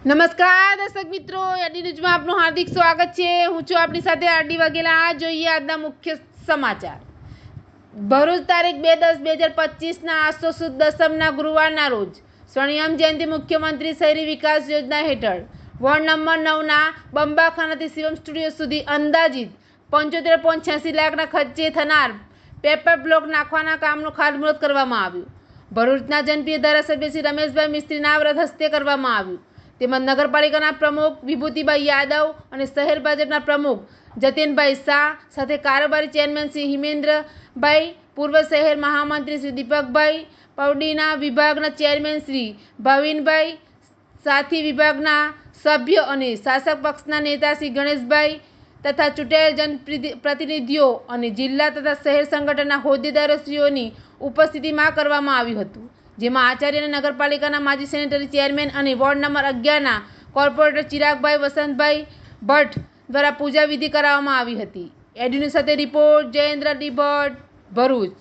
નમસ્કાર દર્શક મિત્રો, એડી ન્યૂઝમાં આપનું હાર્દિક સ્વાગત છે। હું છું આપણી સાથે આરડી વાઘેલા। આ જોઈએ આજના મુખ્ય સમાચાર। ભરૂચ તારીખ 2/10/2025ના આસો સુદ દસમના ગુરુવારના રોજ સ્વર્ણિમ જયંતિ મુખ્યમંત્રી શહેરી વિકાસ યોજના હેઠળ વોર્ડ નંબર 9ના બંબાખાનાથી શિવમ સ્ટુડિયો સુધી અંદાજિત 75.86 લાખના ખર્ચે થનાર પેપર બ્લોક નાખવાના કામનું ખાતમુહૂર્ત કરવામાં આવ્યું। ભરૂચના જનપ્રિય ધારાસભ્ય શ્રી રમેશભાઈ મિસ્ત્રીના વ્રત હસ્તે કરવામાં આવ્યું। તેમજ નગરપાલિકાના પ્રમુખ વિભૂતિભાઈ યાદવ અને શહેર ભાજપના પ્રમુખ જતીનભાઈ શાહ સાથે કારોબારી ચેરમેન શ્રી હિમેન્દ્રભાઈ, પૂર્વ શહેર મહામંત્રી શ્રી દીપકભાઈ, પૌડીના વિભાગના ચેરમેન શ્રી ભાવિનભાઈ, સાથી વિભાગના સભ્યો અને શાસક પક્ષના નેતા શ્રી ગણેશભાઈ તથા ચૂંટાયેલ જનપ્રતિનિધિઓ અને જિલ્લા તથા શહેર સંગઠનના હોદ્દેદારોશ્રીઓની ઉપસ્થિતિમાં કરવામાં આવ્યું હતું, જેમાં આચાર્ય અને નગરપાલિકાના માજી સેનેટરી ચેરમેન અને વોર્ડ નંબર 11ના કોર્પોરેટર ચિરાગભાઈ વસંતભાઈ ભટ્ટ દ્વારા પૂજા વિધિ કરાવવામાં આવી હતી। એડી ન્યૂઝ સાથે રિપોર્ટ જયેન્દ્ર ડી ભટ્ટ, ભરૂચ।